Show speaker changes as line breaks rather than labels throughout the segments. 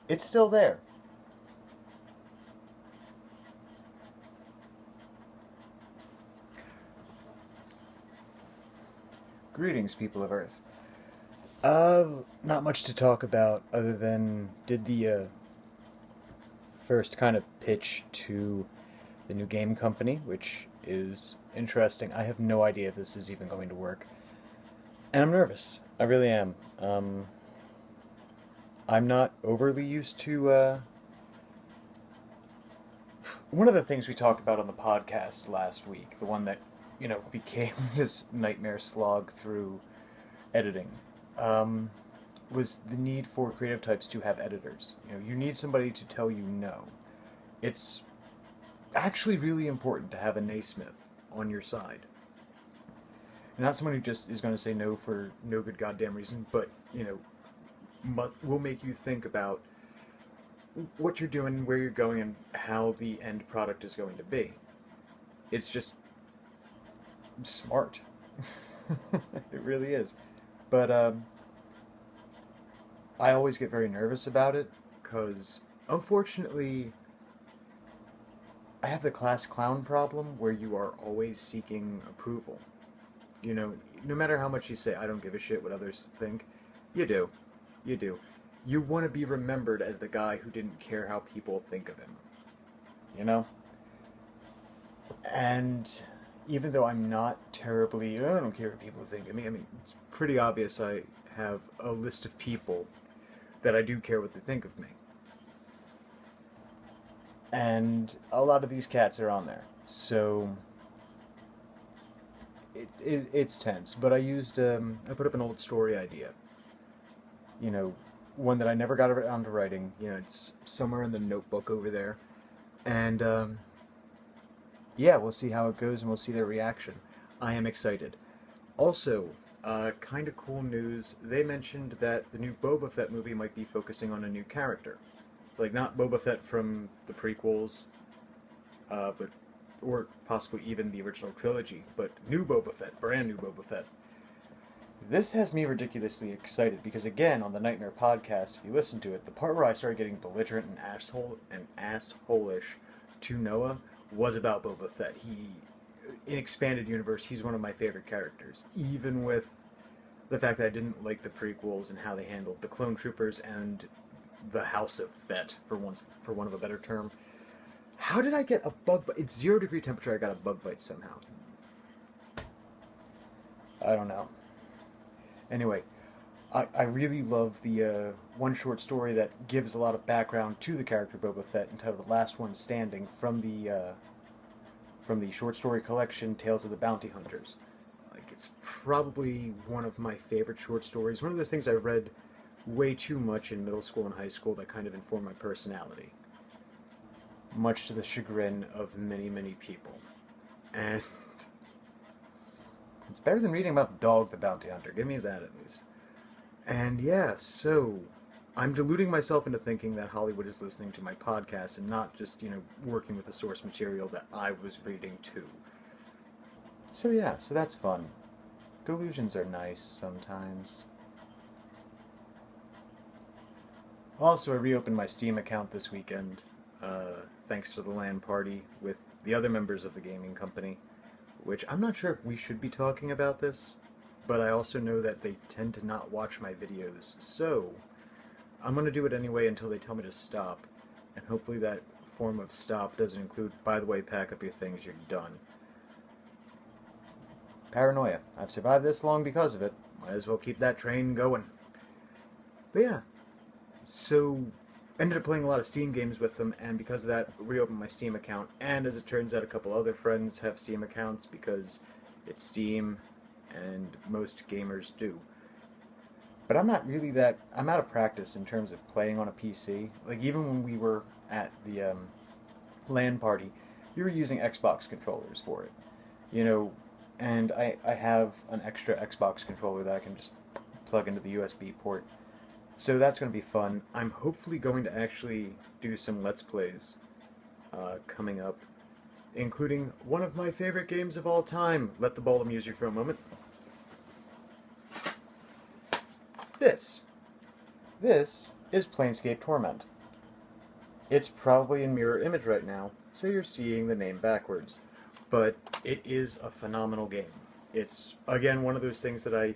It's still there. Greetings, people of Earth. Not much to talk about other than did the first kind of pitch to the new game company, which is interesting. I have no idea if this is even going to work. And I'm nervous. I really am. I'm not overly used to. One of the things we talked about on the podcast last week, the one that, became this nightmare slog through editing, um, was the need for creative types to have editors. You need somebody to tell you no. It's actually really important to have a Naismith on your side. Not someone who just is going to say no for no good goddamn reason, but, will make you think about what you're doing, where you're going, and how the end product is going to be. It's just smart. It really is. But I always get very nervous about it because, unfortunately, I have the class clown problem where you are always seeking approval. No matter how much you say, I don't give a shit what others think, you do. You do. You want to be remembered as the guy who didn't care how people think of him. You know? And even though I'm not terribly, I don't care what people think of me, I mean, it's pretty obvious I have a list of people that I do care what they think of me. And a lot of these cats are on there. So it's tense. But I put up an old story idea. One that I never got around to writing. It's somewhere in the notebook over there. And yeah, we'll see how it goes and we'll see their reaction. I am excited. Also, kind of cool news. They mentioned that the new Boba Fett movie might be focusing on a new character. Like, not Boba Fett from the prequels, but or possibly even the original trilogy, but new Boba Fett, brand new Boba Fett. This has me ridiculously excited because, again, on the Nightmare podcast, if you listen to it, the part where I started getting belligerent and asshole-ish to Noah was about Boba Fett. In Expanded Universe, he's one of my favorite characters, even with the fact that I didn't like the prequels and how they handled the clone troopers and the House of Fett, for one of a better term. How did I get a bug bite? It's 0 degree temperature, I got a bug bite somehow. I don't know. Anyway, I really love the one short story that gives a lot of background to the character Boba Fett, entitled "Last One Standing," from the short story collection Tales of the Bounty Hunters. Like, it's probably one of my favorite short stories. One of those things I read way too much in middle school and high school that kind of informed my personality, much to the chagrin of many, many people. And it's better than reading about Dog the Bounty Hunter. Give me that, at least. And yeah, so I'm deluding myself into thinking that Hollywood is listening to my podcast and not just, working with the source material that I was reading too. So yeah, so that's fun. Delusions are nice sometimes. Also, I reopened my Steam account this weekend, thanks to the LAN party with the other members of the gaming company, which I'm not sure if we should be talking about this, but I also know that they tend to not watch my videos, so I'm going to do it anyway until they tell me to stop, and hopefully that form of stop doesn't include, by the way, pack up your things, you're done. Paranoia. I've survived this long because of it. Might as well keep that train going. But yeah, so ended up playing a lot of Steam games with them, and because of that, reopened my Steam account. And as it turns out, a couple other friends have Steam accounts because it's Steam, and most gamers do. But I'm not really that. I'm out of practice in terms of playing on a PC. Like, even when we were at the LAN party, we were using Xbox controllers for it. And I have an extra Xbox controller that I can just plug into the USB port. So that's going to be fun. I'm hopefully going to actually do some Let's Plays coming up, including one of my favorite games of all time. Let the ball amuse you for a moment. This is Planescape Torment. It's probably in mirror image right now, so you're seeing the name backwards. But it is a phenomenal game. It's, again, one of those things that I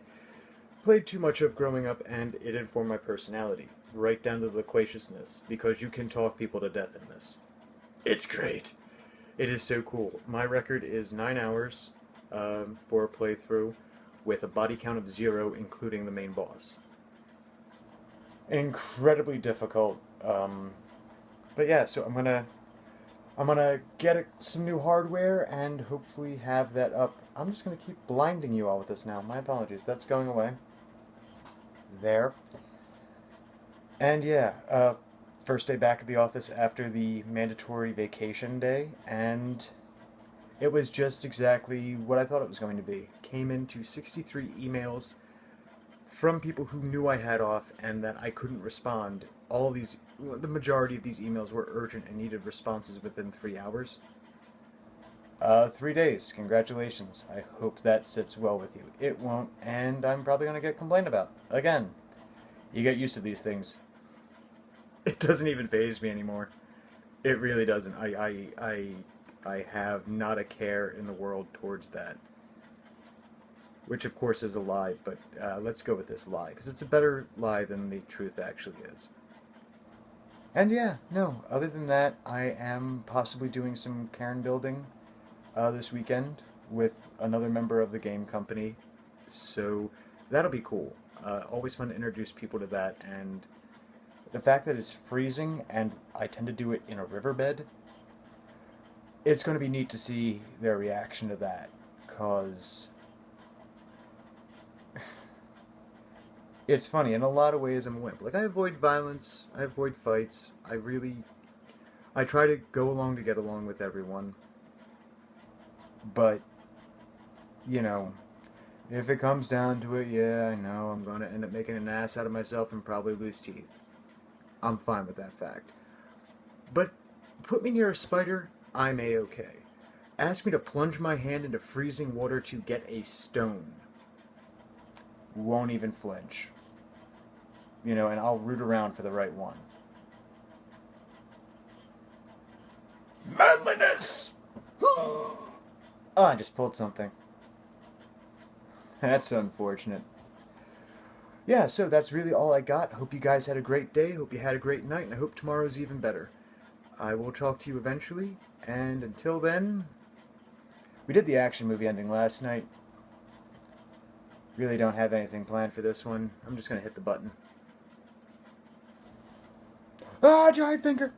played too much of growing up, and it informed my personality, right down to the loquaciousness, because you can talk people to death in this. It's great. It is so cool. My record is 9 hours for a playthrough, with a body count of 0, including the main boss. Incredibly difficult. But yeah, so I'm gonna get some new hardware and hopefully have that up. I'm just gonna keep blinding you all with this now. My apologies. That's going away. There. And yeah, first day back at the office after the mandatory vacation day, and it was just exactly what I thought it was going to be. Came into 63 emails from people who knew I had off and that I couldn't respond. All these, the majority of these emails were urgent and needed responses within 3 hours. 3 days. Congratulations. I hope that sits well with you. It won't, and I'm probably going to get complained about. Again, you get used to these things. It doesn't even faze me anymore. It really doesn't. I have not a care in the world towards that. Which, of course, is a lie, but let's go with this lie, because it's a better lie than the truth actually is. And yeah, no, other than that, I am possibly doing some cairn building this weekend with another member of the game company, so that'll be cool. Always fun to introduce people to that, and the fact that it's freezing and I tend to do it in a riverbed, it's going to be neat to see their reaction to that, because it's funny, in a lot of ways I'm a wimp. Like, I avoid violence, I avoid fights, I try to go along to get along with everyone, but, you know, if it comes down to it, yeah, I know I'm going to end up making an ass out of myself and probably lose teeth. I'm fine with that fact. But put me near a spider, I'm A-okay. Ask me to plunge my hand into freezing water to get a stone. Won't even flinch. You know, and I'll root around for the right one. Manliness! Oh, I just pulled something. That's unfortunate. Yeah, so that's really all I got. Hope you guys had a great day. Hope you had a great night, and I hope tomorrow's even better. I will talk to you eventually, and until then, we did the action movie ending last night. Really don't have anything planned for this one. I'm just gonna hit the button. Ah, giant finger!